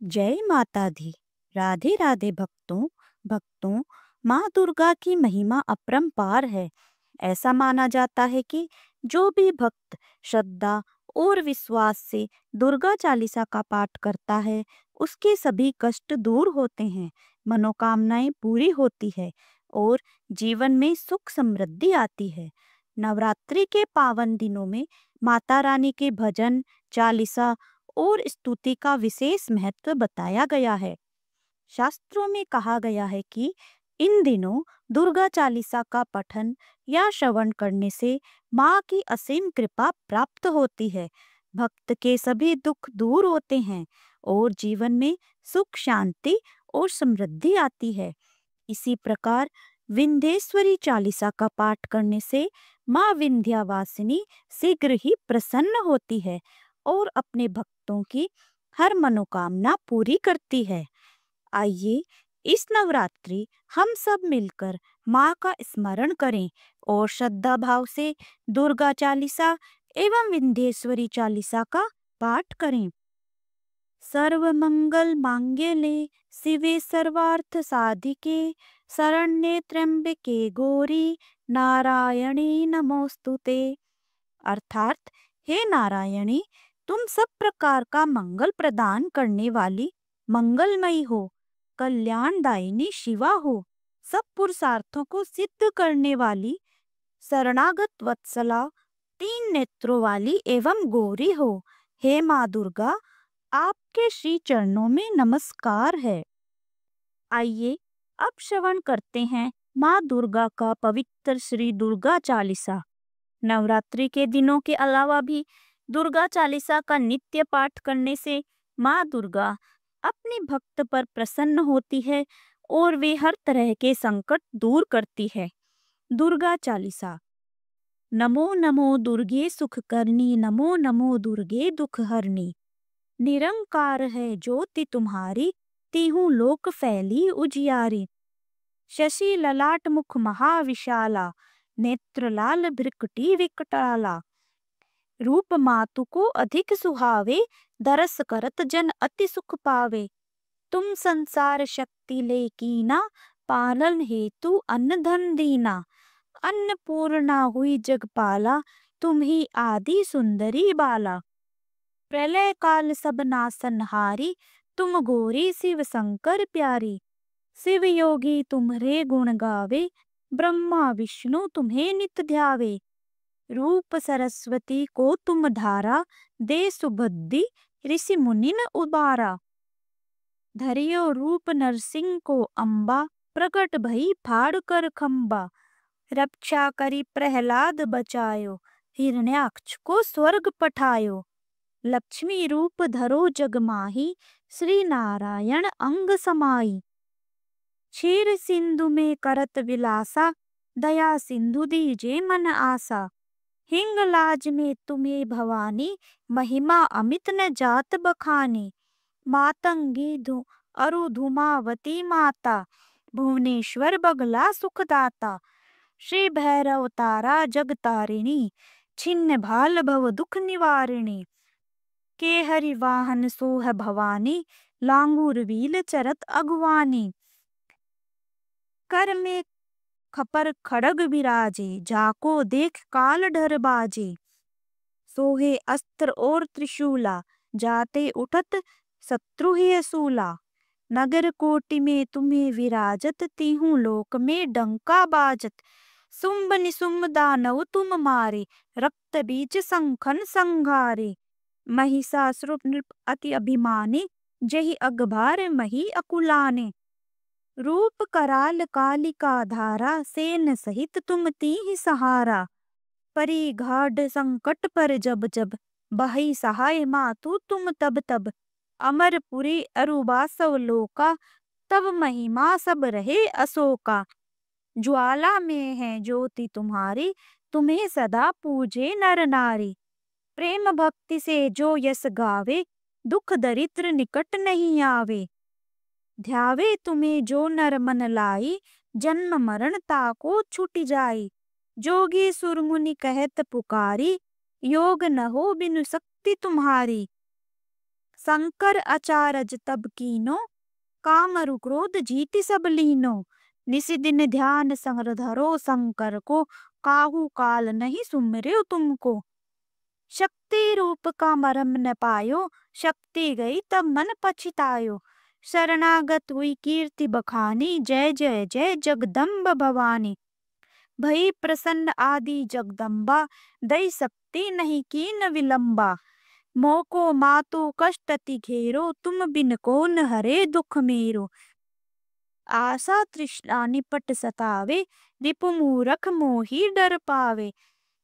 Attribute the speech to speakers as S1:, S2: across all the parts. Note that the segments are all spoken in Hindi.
S1: जय माता दी। राधे राधे भक्तों भक्तों माँ दुर्गा की महिमा अपरंपार है। ऐसा माना जाता है कि जो भी भक्त श्रद्धा और विश्वास से दुर्गा चालीसा का पाठ करता है उसके सभी कष्ट दूर होते हैं, मनोकामनाएं पूरी होती है और जीवन में सुख समृद्धि आती है। नवरात्रि के पावन दिनों में माता रानी के भजन, चालीसा और स्तुति का विशेष महत्व बताया गया है। शास्त्रों में कहा गया है कि इन दिनों दुर्गा चालीसा का पठन या श्रवण करने से माँ की असीम कृपा प्राप्त होती है, भक्त के सभी दुख दूर होते हैं और जीवन में सुख शांति और समृद्धि आती है। इसी प्रकार विंध्येश्वरी चालीसा का पाठ करने से माँ विंध्यावासिनी शीघ्र ही प्रसन्न होती है और अपने भक्तों की हर मनोकामना पूरी करती है। आइए इस नवरात्रि हम सब मिलकर माँ का स्मरण करें और श्रद्धा भाव से दुर्गा चालीसा एवं विंध्येश्वरी चालीसा का पाठ करें। सर्वमंगल मांगल्ये शिवे सर्वार्थ साधिके शरण्ये त्र्यंबके गौरी नारायणी नमोस्तुते। अर्थात हे नारायणी, तुम सब प्रकार का मंगल प्रदान करने वाली मंगलमयी हो, कल्याणदायिनी शिवा हो, सब पुरुषार्थों को सिद्ध करने वाली शरणागत वत्सला, तीन नेत्रों वाली एवं गौरी हो। हे माँ दुर्गा, आपके श्री चरणों में नमस्कार है। आइए अब श्रवण करते हैं माँ दुर्गा का पवित्र श्री दुर्गा चालीसा। नवरात्रि के दिनों के अलावा भी दुर्गा चालीसा का नित्य पाठ करने से माँ दुर्गा अपने भक्त पर प्रसन्न होती है और वे हर तरह के संकट दूर करती है। दुर्गा चालीसा। नमो नमो दुर्गे सुख करनी, नमो नमो दुर्गे दुख हरनी। निरंकार है ज्योति तुम्हारी, तीहूं लोक फैली उजियारी। शशि ललाट मुख महाविशाला, नेत्र लाल भ्रिकुटी विकटाला। रूप मातु को अधिक सुहावे, दरस करत जन अति सुख पावे। तुम संसार शक्ति ले कीना, पालन हेतु अन्न धन दीना। अन्नपूर्णा हुई जगपाला, तुम ही आदि सुंदरी बाला। प्रलय काल सब नासनहारी, तुम गौरी शिव शंकर प्यारी। शिव योगी तुम्हारे गुण गावे, ब्रह्मा विष्णु तुम्हें नित ध्यावे। रूप सरस्वती को तुम धारा, दे सुबुद्धि ऋषि मुनिन उबारा। धरियो रूप नरसिंह को अम्बा, प्रकट भई फाड़ कर खम्बा। रक्षा करी प्रहलाद बचायो, हिरण्याक्ष को स्वर्ग पठायो। लक्ष्मी रूप धरो जग माही, श्री नारायण अंग समाई। क्षीर सिंधु में करत विलासा, दया सिंधु दीजे मन आसा। हिंगलाज में तुम्हें भवानी, महिमा अमित न जात बखानी। मातंगी अरु धूमावती माता, भुवनेश्वर बगला सुखदाता। श्री भैरव तारा जगतारिणी, छिन्न भाल भव दुख निवारिणी। के हरि वाहन सोह भवानी, लांगूर वील चरत अगवानी। कर में खपर खड़ग विराजे, जाको देख काल डर बाजे। सोहे अस्त्र और त्रिशूला, जाते उठत शत्रु ही सूला। नगर कोटि में तुम्हें विराजत, तीहूं लोक में डंका बाजत। सुम्ब निसुम्ब दानव तुम मारे, रक्त बीज संखन संघारे। महिषासुर नृप अति अभिमानी, जहि अगभार मही अकुलाने। रूप कराल कालिका धारा, सेन सहित तुम तीहि सहारा। परी घाट संकट पर जब जब, बही सहाय मातु तुम तब तब। अमरपुरी अरुबासव लोका, तब महिमा सब रहे अशोका। ज्वाला में है ज्योति तुम्हारी, तुम्हें सदा पूजे नर नारी। प्रेम भक्ति से जो यस गावे, दुख दरिद्र निकट नहीं आवे। ध्यावे तुम्हें जो नर मन लाई, जन्म मरण ताको छूट जाई। जोगी सुरमुनि कहत पुकारी, योग न हो बिनु शक्ति तुम्हारी। शंकर अचारज तब कीनो, काम अरु क्रोध जीति सब लीनो। निसी दिन ध्यान संग धरो शंकर को, काहू काल नहीं सुमरे तुमको। शक्ति रूप का मरम न पायो, शक्ति गई तब मन पछतायो। शरणागत हुई कीर्ति बखानी, जय जय जय जगदम्ब भवानी। भई प्रसन्न आदि जगदम्बा, दई शक्ति नहीं कीन विलंबा। मोको मातु कष्ट अति घेरो, तुम बिन कौन हरे दुख मेरो। आशा तृष्णा निपट सतावे, रिपु मूरख मोही डर पावे।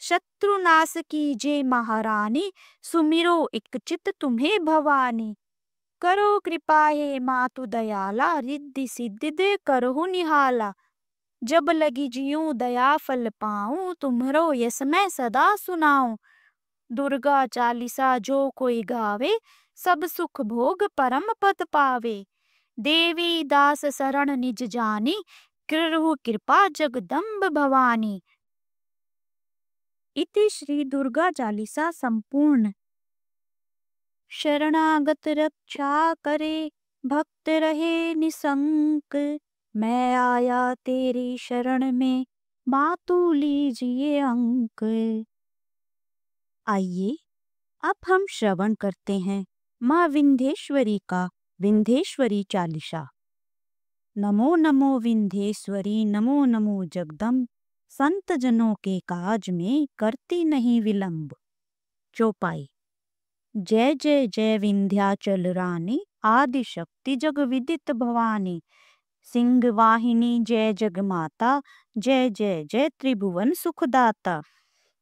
S1: शत्रु नाश कीजे महारानी, सुमिरो एक चित तुम्हें भवानी। करो कृपा हे मातु दयाला, रिद्धि सिद्धि दे करहु निहाला। जब लगी जियूं दया फल पाऊं, तुम्हरो यस मैं सदा सुनाऊं। दुर्गा चालीसा जो कोई गावे, सब सुख भोग परम पद पावे। देवी दास शरण निज जानी, कृरहु कृपा जगदम्ब भवानी। इति श्री दुर्गा चालीसा संपूर्ण। शरणागत रक्षा करे, भक्त रहे निसंक। मैं आया तेरी शरण में, मातु लीजिए अंक। आइए अब हम श्रवण करते हैं माँ विंध्येश्वरी का विंध्येश्वरी चालीसा। नमो नमो विंध्येश्वरी, नमो नमो जगदम्ब। संत जनों के काज में करती नहीं विलंब। चौपाई। जय जय जय विंध्याचल रानी, आदि शक्ति जग विदित भवानी। सिंह वाहिनी जय जग माता, जय जय जय त्रिभुवन सुखदाता।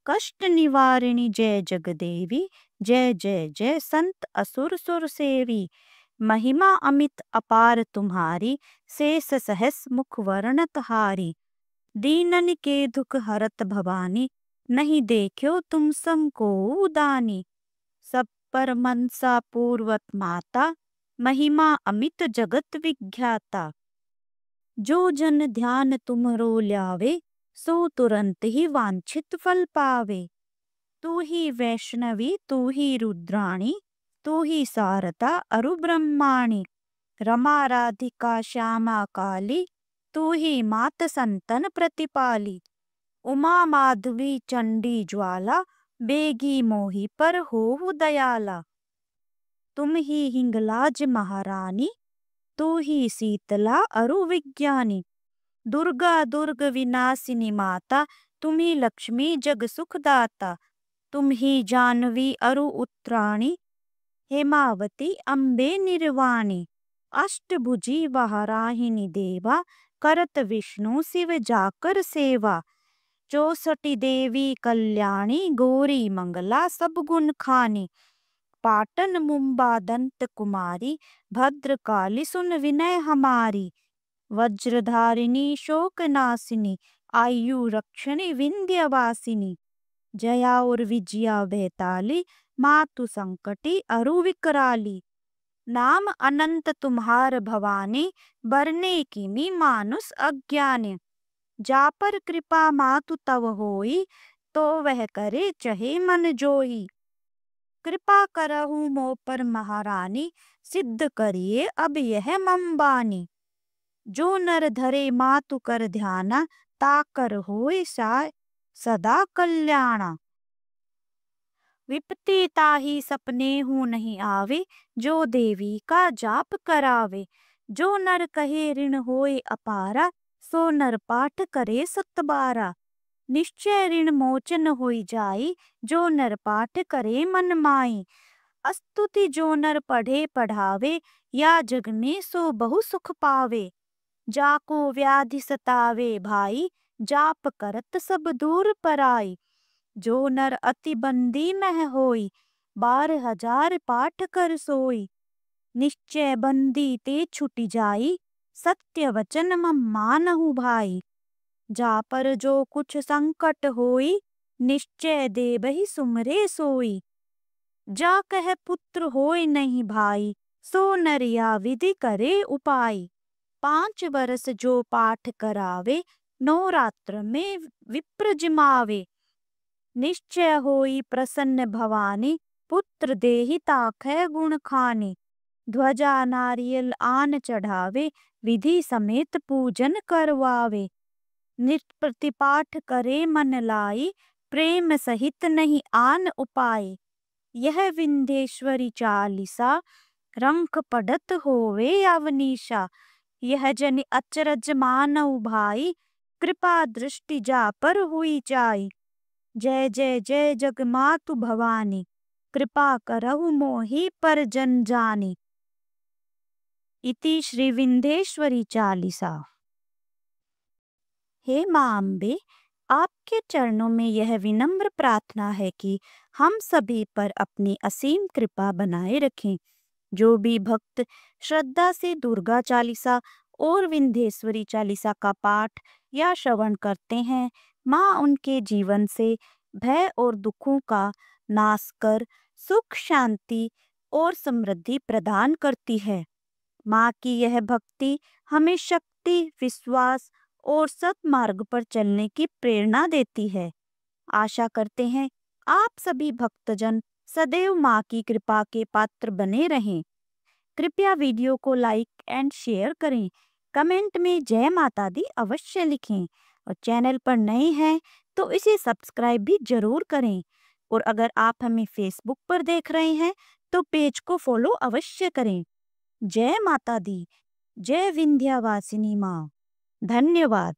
S1: कष्ट निवारिणी जय जग देवी, जय जय जय संत असुर सुर सेवी। महिमा अमित अपार तुम्हारी, शेष सहस मुख वर्णत हारी। दीनन के दुख हरत भवानी, नहीं देखो तुम समको उदानी। सब पर मनसा पूर्वत माता, महिमा अमित जगत विख्याता। जो जन ध्यान तुम्हरो ल्यावे, सो तुरंत ही वांछित फल पावे। तू ही वैष्णवी तू ही रुद्राणी, तू ही सारदा अरु ब्रह्माणी। रमा राधिका श्यामा काली, तू ही मात संतन प्रतिपाली। उमा माधवी चंडी ज्वाला, बेगी मोही पर होहु दयाला। तुम ही हिंगलाज महारानी, तू ही शीतला अरु विज्ञानी। दुर्गा दुर्ग विनाशिनी माता, तुम ही लक्ष्मी जग सुखदाता। तुम ही जानवी अरु उत्तराणी, हेमावती अम्बे निर्वाणी। अष्टभुजी वराहिनी देवा, करत विष्णु शिव जाकर सेवा। 64 देवी कल्याणी, गौरी मंगला सब गुण खानी। पाटन मुंबा दंत कुमारी, भद्रकाली सुन विनय हमारी। वज्रधारिणी शोक नासिनी, आयु रक्षणी विंध्यवासिनी। जया और विजया बेताली, मातु संकटी अरु विकराली। नाम अनंत तुम्हार भवानी, बरने कीनी मानुष अज्ञानी। जा पर कृपा मातु तव होई, तो वह करे चहे मन जोई। कृपा करहु मो पर महारानी, सिद्ध करिए अब यह मम्बानी। जो नर धरे मातु कर ध्याना, ताकर होय सदा कल्याणा। विपत्ति ताही सपने हूँ नहीं आवे, जो देवी का जाप करावे। जो नर कहे ऋण होए अपारा, सो नर पाठ करे 7 बारा। निश्चय ऋण मोचन होई जाई, जो नर पाठ करे मन माई। स्तुति जो नर पढ़े पढ़ावे, या जग में सो बहु सुख पावे। जाको व्याधि सतावे भाई, जाप करत सब दूर पराई। जो नर अति बंदी मह होई, 12,000 पाठ कर सोई। निश्चय बंदी ते छुटी जाई, सत्य वचन मम मानहु भाई। जा पर जो कुछ संकट होई, निश्चय देबहि सुमरे सोई। जा कह पुत्र होय नहीं भाई, सो नर या विधि करे उपाय। 5 वर्ष जो पाठ करावे, नवरात्र में विप्र जिमावे। निश्चय होई प्रसन्न भवानी, पुत्र देहि ताकै गुण खाने। ध्वजा नारियल आन चढ़ावे, विधि समेत पूजन करवावे। नित्य प्रतिपाठ करे मन लाई, प्रेम सहित नहीं आन उपाय। यह विंध्येश्वरी चालीसा, रंख पढ़त होवे अवनीशा। यह जन अचरज मानव भाई, कृपा दृष्टि जा पर हुई जाई। जय जय जय जगमातु भवानी, कृपा करहु मोहि पर जन जानी। इति श्री विंध्येश्वरी चालीसा। हे माँ अम्बे, आपके चरणों में यह विनम्र प्रार्थना है कि हम सभी पर अपनी असीम कृपा बनाए रखें। जो भी भक्त श्रद्धा से दुर्गा चालीसा और विंध्येश्वरी चालीसा का पाठ या श्रवण करते हैं, माँ उनके जीवन से भय और दुखों का नाश कर सुख, शांति और समृद्धि प्रदान करती है। माँ की यह भक्ति हमें शक्ति, विश्वास और सत्मार्ग पर चलने की प्रेरणा देती है। आशा करते हैं आप सभी भक्तजन सदैव माँ की कृपा के पात्र बने रहें। कृपया वीडियो को लाइक एंड शेयर करें। कमेंट में जय माता दी अवश्य लिखें और चैनल पर नए हैं तो इसे सब्सक्राइब भी जरूर करें। और अगर आप हमें फेसबुक पर देख रहे हैं तो पेज को फॉलो अवश्य करें। जय माता दी, जय विंध्यवासिनी माँ। धन्यवाद।